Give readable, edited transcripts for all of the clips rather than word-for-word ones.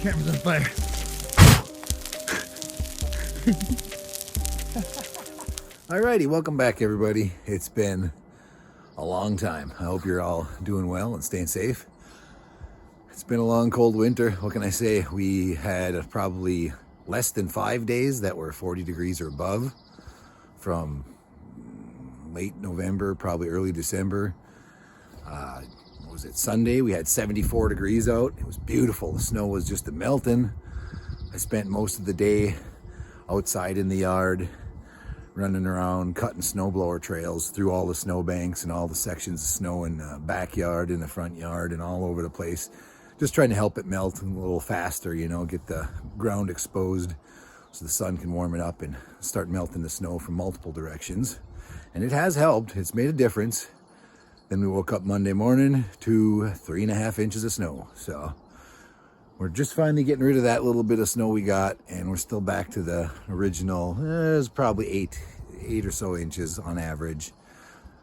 Camera's on fire. Alrighty, welcome back everybody. It's been a long time. I hope you're all doing well and staying safe. It's been a long cold winter. What can I say? We had probably less than 5 days that were 40 degrees or above from late November, probably early December. What was it, Sunday? We had 74 degrees out. It was beautiful. The snow was just melting. I spent most of the day outside in the yard, running around, cutting snowblower trails through all the snow banks and all the sections of snow in the backyard, in the front yard, and all over the place. Just trying to help it melt a little faster, you know, get the ground exposed so the sun can warm it up and start melting the snow from multiple directions. And it has helped. It's made a difference. Then we woke up Monday morning to 3.5 inches of snow. So we're just finally getting rid of that little bit of snow we got, and we're still back to the original. It was probably eight or so inches on average.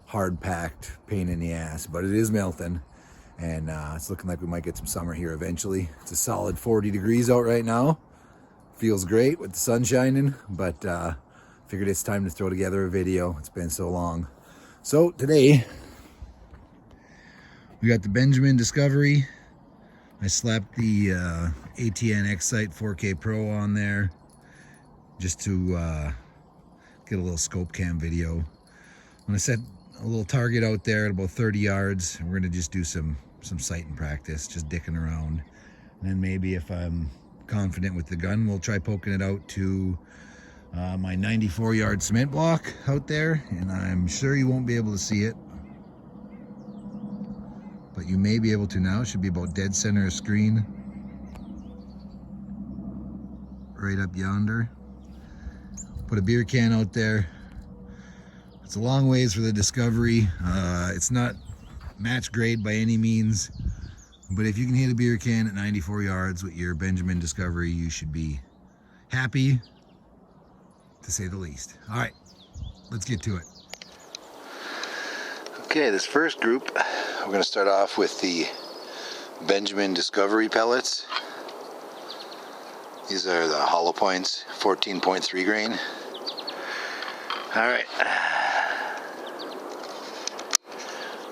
Hard packed, pain in the ass, but it is melting, and it's looking like we might get some summer here eventually. It's a solid 40 degrees out right now. Feels great with the sun shining, but figured it's time to throw together a video. It's been so long. So today we got the Benjamin Discovery. I slapped the ATN X-Sight 4K Pro on there just to get a little scope cam video. I'm gonna set a little target out there at about 30 yards, and we're gonna just do some sighting practice, just dicking around. And then maybe if I'm confident with the gun, we'll try poking it out to my 94-yard cement block out there, and I'm sure you won't be able to see it, but you may be able to now. It should be about dead center of screen, right up yonder. Put a beer can out there. It's a long ways for the Discovery. It's not match grade by any means, but if you can hit a beer can at 94 yards with your Benjamin Discovery, you should be happy, to say the least. All right, let's get to it. Okay, this first group, we're going to start off with the Benjamin Discovery pellets. These are the hollow points, 14.3 grain. All right.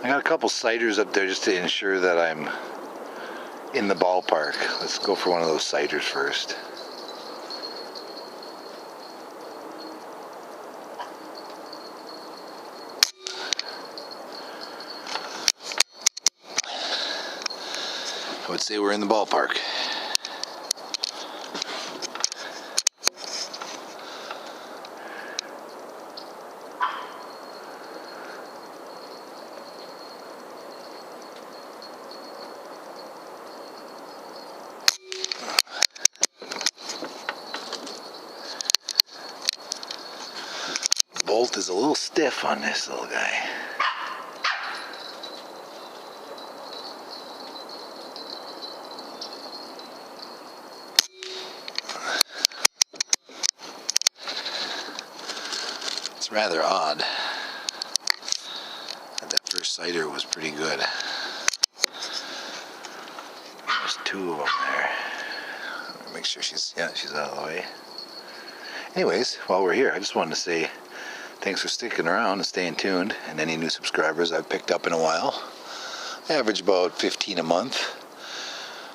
I got a couple ciders up there just to ensure that I'm in the ballpark. Let's go for one of those ciders first. I would say we're in the ballpark. The bolt is a little stiff on this little guy. It's rather odd. That first cider was pretty good. There's two of them there. Make sure she's out of the way. Anyways, while we're here, I just wanted to say thanks for sticking around and staying tuned, and any new subscribers I've picked up in a while. I average about 15 a month.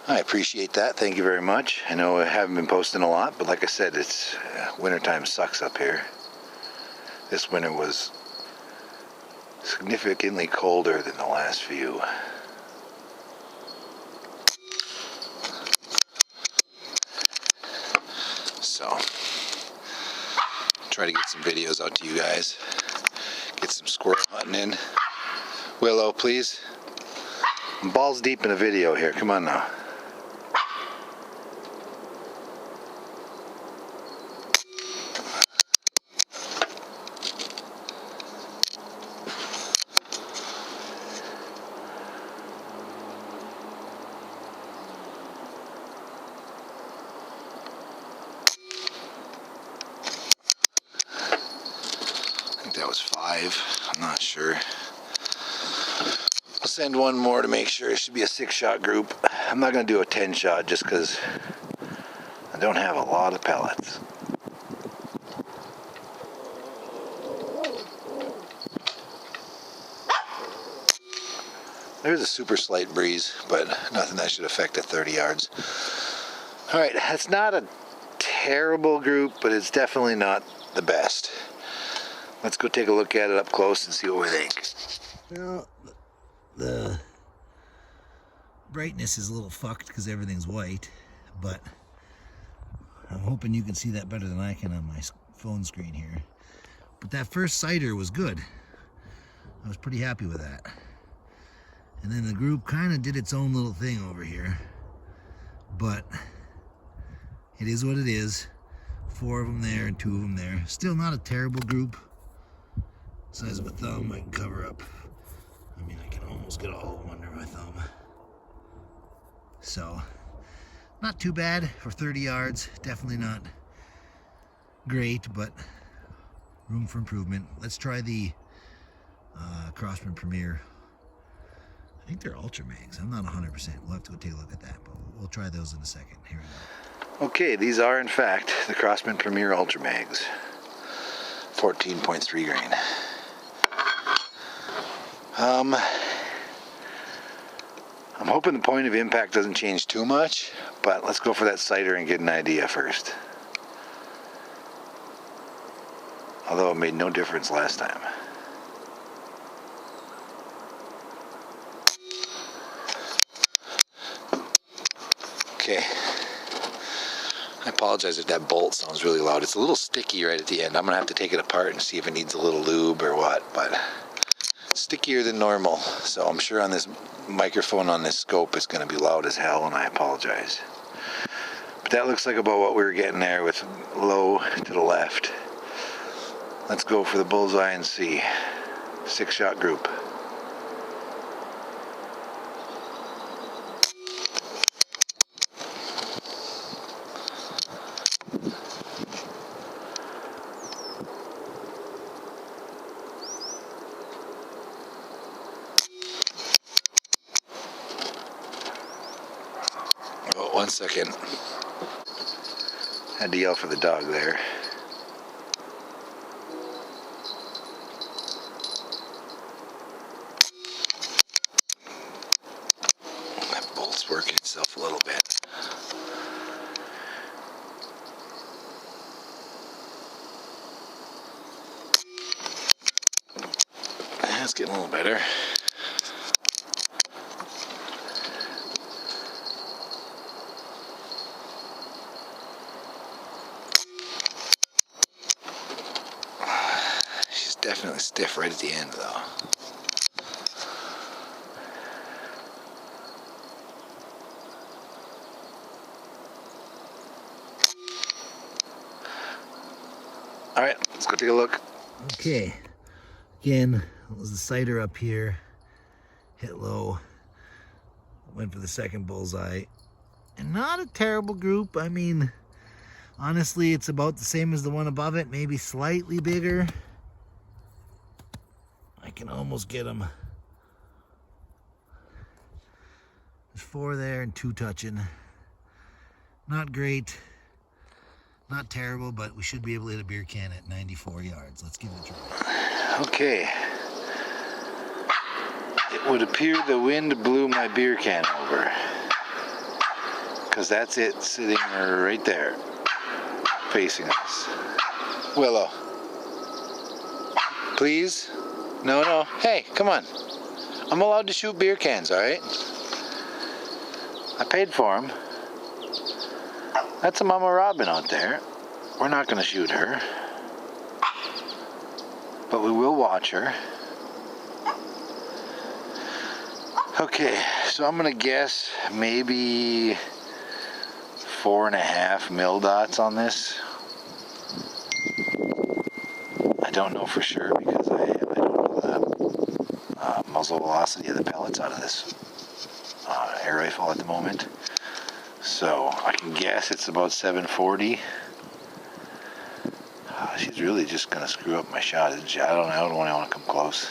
I appreciate that. Thank you very much. I know I haven't been posting a lot, but like I said, it's wintertime sucks up here. This winter was significantly colder than the last few. So, try to get some videos out to you guys. Get some squirrel hunting in. Willow, please. I'm balls deep in a video here. Come on now. That was 5. I'm not sure. I'll send one more to make sure. It should be a 6-shot group. I'm not going to do a 10-shot just because I don't have a lot of pellets. There's a super slight breeze, but nothing that should affect it 30 yards. All right, that's not a terrible group, but it's definitely not the best. Let's go take a look at it up close and see what we think. Well, the brightness is a little fucked because everything's white, but I'm hoping you can see that better than I can on my phone screen here. But that first sighter was good. I was pretty happy with that. And then the group kind of did its own little thing over here, but it is what it is. 4 of them there and 2 of them there. Still not a terrible group. Size of a thumb, I can cover up. I mean, I can almost get all of them under my thumb. So, not too bad for 30 yards. Definitely not great, but room for improvement. Let's try the Crossman Premier. I think they're Ultra Mags. I'm not 100%. We'll have to go take a look at that, but we'll try those in a second. Here we go. Okay, these are in fact the Crossman Premier Ultra Mags. 14.3 grain. I'm hoping the point of impact doesn't change too much, but let's go for that sighter and get an idea first. Although it made no difference last time. Okay. I apologize if that bolt sounds really loud. It's a little sticky right at the end. I'm going to have to take it apart and see if it needs a little lube or what, but it's stickier than normal. So I'm sure on this microphone on this scope it's going to be loud as hell, and I apologize. But that looks like about what we were getting there with low to the left. Let's go for the bullseye and see. 6-shot group. Oh, 1 second. Had to yell for the dog there. That bolt's working itself a little bit. That's getting a little better. She's definitely stiff right at the end though. Alright, let's go take a look. Okay, again, it was the sighter up here, hit low, went for the second bullseye, and not a terrible group. I mean, honestly, it's about the same as the one above it, maybe slightly bigger. I can almost get them. There's 4 there and 2 touching. Not great. Not terrible, but we should be able to hit a beer can at 94 yards. Let's give it a try. Okay. It would appear the wind blew my beer can over. Because that's it sitting right there, facing us. Willow. Please? No, no. Hey, come on. I'm allowed to shoot beer cans, alright? I paid for them. That's a Mama Robin out there. We're not going to shoot her. But we will watch her. Okay, so I'm going to guess maybe 4.5 mil dots on this. I don't know for sure because I don't know the muzzle velocity of the pellets out of this air rifle at the moment. So I can guess it's about 740. She's really just gonna screw up my shot, isn't she? I don't want to come close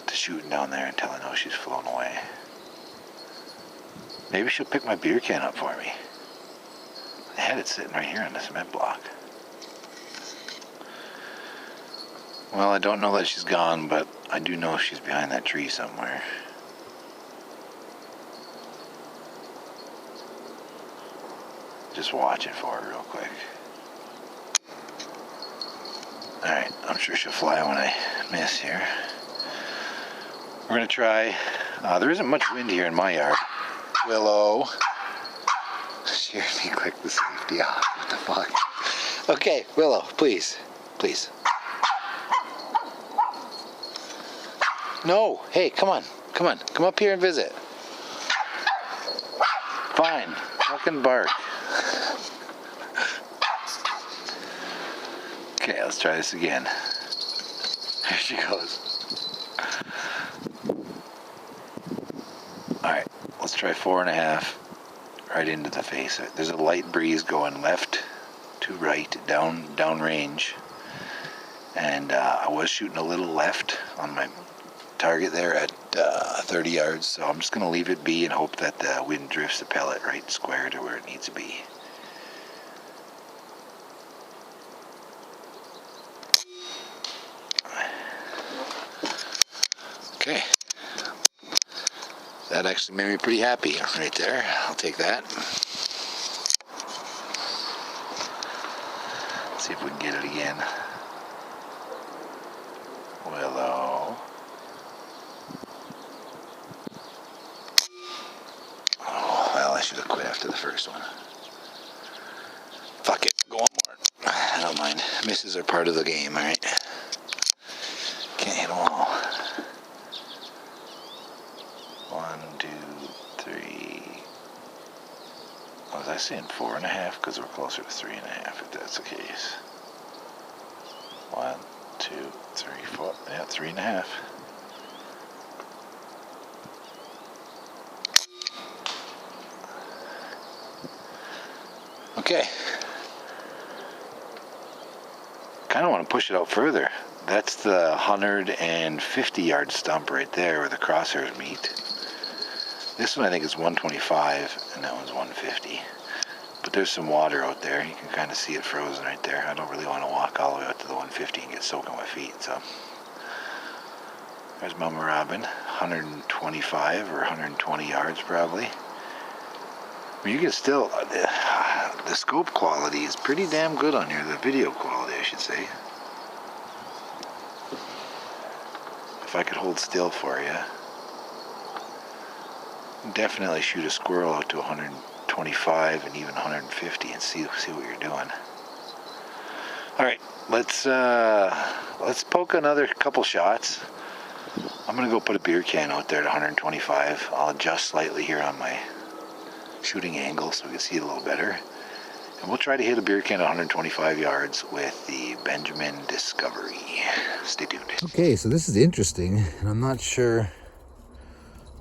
to shooting down there until I know she's flown away. Maybe she'll pick my beer can up for me. I had it sitting right here on the cement block. Well, I don't know that she's gone, but I do know she's behind that tree somewhere. Just watching for her real quick. Alright, I'm sure she'll fly when I miss here. We're going to try. There isn't much wind here in my yard. Willow. She heard me click the safety off. What the fuck? Okay, Willow, please. Please. No. Hey, come on. Come on. Come up here and visit. Fine. Fucking bark. Okay, let's try this again. There she goes. Alright, let's try 4.5 right into the face. There's a light breeze going left to right, down range. And I was shooting a little left on my target there at 30 yards, so I'm just going to leave it be and hope that the wind drifts the pellet right square to where it needs to be. Okay. That actually made me pretty happy right there. I'll take that. Let's see if we can get it again. Willow. Oh, well, I should have quit after the first one. Fuck it. Go on more. I don't mind. Misses are part of the game, alright? Can't hit them all. 1, 2, 3. Was I saying 4.5? Because we're closer to 3.5 if that's the case. 1, 2, 3, 4. Yeah, 3.5. Okay. Kind of want to push it out further. That's the 150-yard stump right there where the crosshairs meet. This one I think is 125, and that one's 150. But there's some water out there. You can kind of see it frozen right there. I don't really want to walk all the way out to the 150 and get soaked on my feet, so. There's Mama Robin, 125 or 120 yards probably. I mean, you can still, the scope quality is pretty damn good on here, the video quality I should say. If I could hold still for you. Definitely shoot a squirrel out to 125 and even 150 and see what you're doing. Alright, let's poke another couple shots. I'm gonna go put a beer can out there at 125. I'll adjust slightly here on my shooting angle so we can see it a little better. And we'll try to hit a beer can at 125 yards with the Benjamin Discovery. Stay tuned. Okay, so this is interesting, and I'm not sure.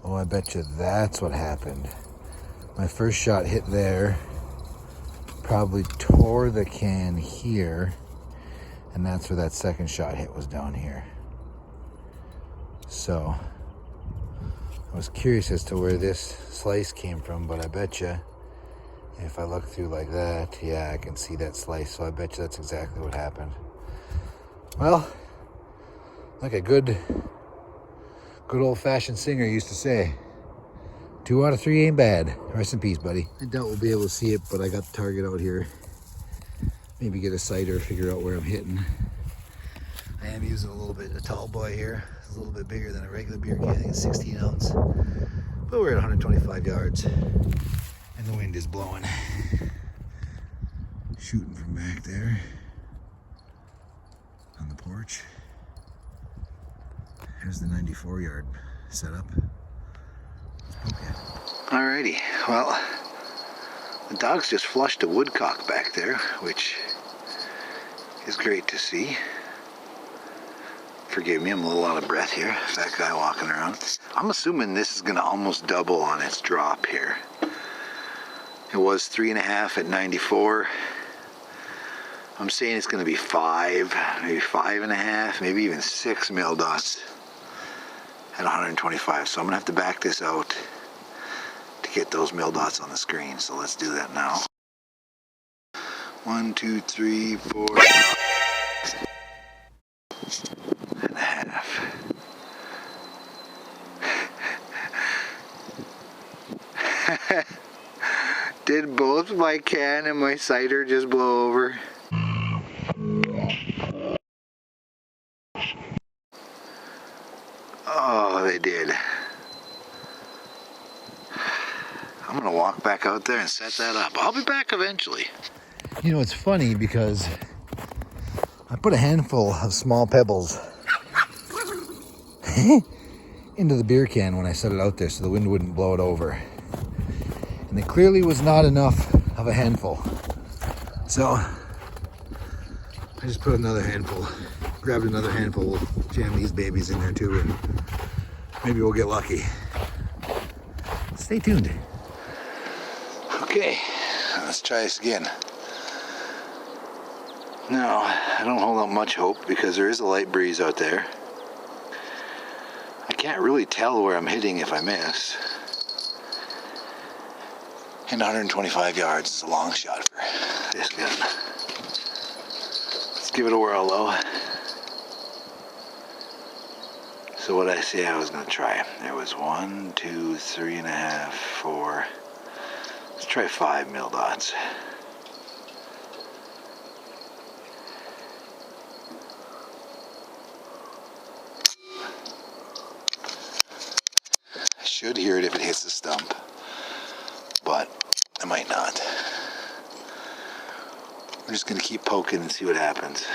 Oh, I bet you that's what happened. My first shot hit there, probably tore the can here, and that's where that second shot hit was down here. So, I was curious as to where this slice came from, but I bet you if I look through like that, yeah, I can see that slice, so I bet you that's exactly what happened. Well, like a good old-fashioned singer used to say, 2 out of 3 ain't bad. Rest in peace, buddy. I doubt we'll be able to see it, but I got the target out here. Maybe get a sight or figure out where I'm hitting. I am using a little bit of tall boy here. It's a little bit bigger than a regular beer can. I think it's 16 ounce. But we're at 125 yards, and the wind is blowing. Shooting from back there on the porch. Here's the 94 yard setup. Okay. Alrighty, well, the dogs just flushed a woodcock back there, which is great to see. Forgive me, I'm a little out of breath here. That guy walking around. I'm assuming this is going to almost double on its drop here. It was 3.5 at 94. I'm saying it's going to be 5, maybe 5.5, maybe even 6 mil dots at 125. So I'm going to have to back this out to get those mil dots on the screen. So let's do that now. 1, 2, 3, 4, 5 and a half. Did both my can and my cider just blow over? Oh, they did. I'm gonna walk back out there and set that up. I'll be back eventually. You know, it's funny because I put a handful of small pebbles into the beer can when I set it out there so the wind wouldn't blow it over. And it clearly was not enough of a handful. So I just put another handful, grabbed another handful, we'll jam these babies in there too, and maybe we'll get lucky. Stay tuned. Okay, let's try this again. Now, I don't hold out much hope because there is a light breeze out there. I can't really tell where I'm hitting if I miss. And 125 yards is a long shot for this gun. Let's give it a whirl though. So what I say I was going to try. There was 1, 2, 3.5, 4. Let's try 5 mil dots. I should hear it if it hits the stump, but I might not. We're just going to keep poking and see what happens.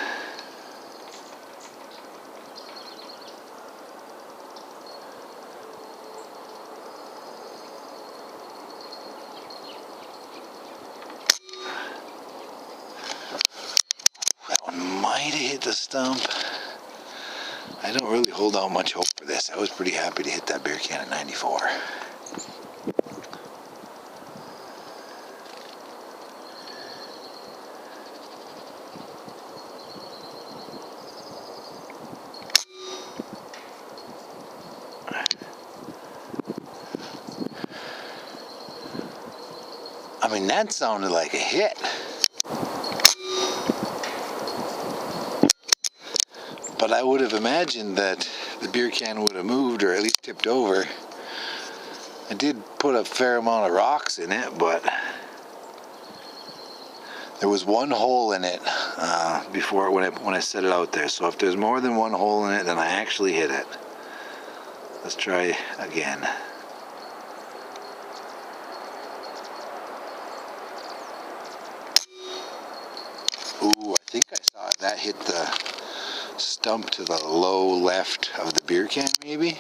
That one might have hit the stump. I don't really hold out much hope for this. I was pretty happy to hit that beer can at 94. I mean, that sounded like a hit. But I would have imagined that the beer can would have moved or at least tipped over. I did put a fair amount of rocks in it, but there was one hole in it before when I set it out there. So if there's more than one hole in it, then I actually hit it. Let's try again. Ooh, I think I saw it. That hit the stump to the low left of the beer can, maybe?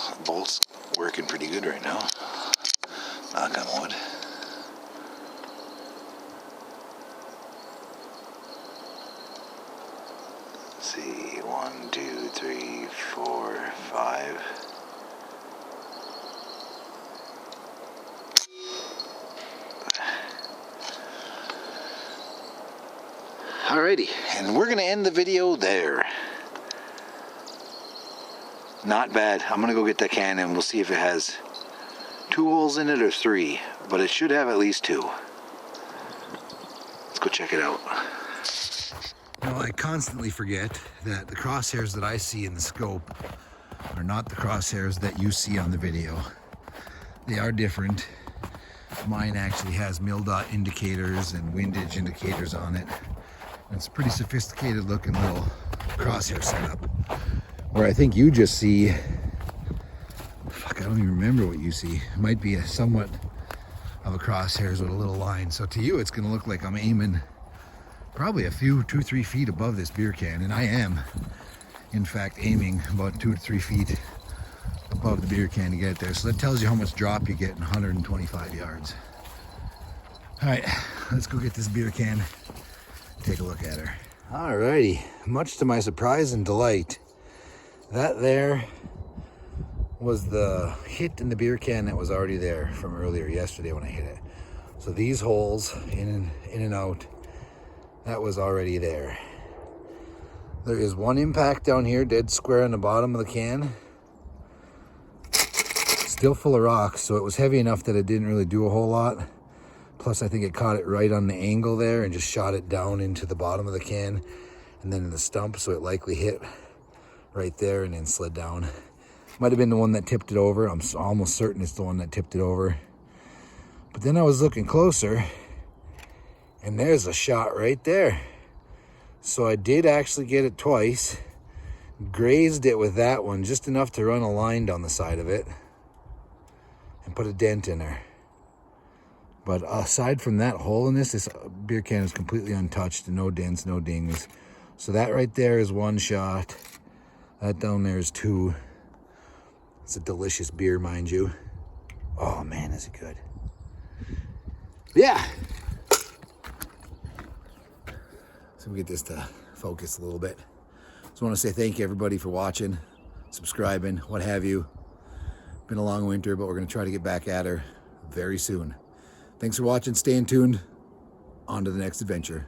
The bolt's working pretty good right now. Knock on wood. See, 1, 2, 3, 4, 5. Alrighty, and we're gonna end the video there. Not bad. I'm gonna go get that can and we'll see if it has 2 holes in it or 3, but it should have at least 2. Let's go check it out. Now, I constantly forget that the crosshairs that I see in the scope are not the crosshairs that you see on the video. They are different. Mine actually has mil dot indicators and windage indicators on it. It's a pretty sophisticated looking little crosshair setup. Where I think you just see, fuck, I don't even remember what you see. It might be a somewhat of a crosshairs with a little line. So to you, it's gonna look like I'm aiming probably a few, 2-3 feet above this beer can, and I am in fact aiming about 2 to 3 feet above the beer can to get it there. So that tells you how much drop you get in 125 yards. All right, let's go get this beer can, take a look at her. Alrighty, much to my surprise and delight, that there was the hit in the beer can that was already there from earlier yesterday when I hit it. So these holes in and out, that was already there. There is one impact down here, dead square on the bottom of the can. Still full of rocks, so it was heavy enough that it didn't really do a whole lot. Plus, I think it caught it right on the angle there and just shot it down into the bottom of the can and then in the stump, so it likely hit right there and then slid down. Might have been the one that tipped it over. I'm almost certain it's the one that tipped it over. But then I was looking closer, and there's a shot right there. So I did actually get it twice. Grazed it with that one, just enough to run a line down the side of it and put a dent in there. But aside from that hole in this beer can is completely untouched. No dents, no dings. So that right there is one shot. That down there is two. It's a delicious beer, mind you. Oh man, is it good. Yeah. So we get this to focus a little bit. Just want to say thank you everybody for watching, subscribing, what have you. Been a long winter, but we're going to try to get back at her very soon. Thanks for watching. Staying tuned. On to the next adventure.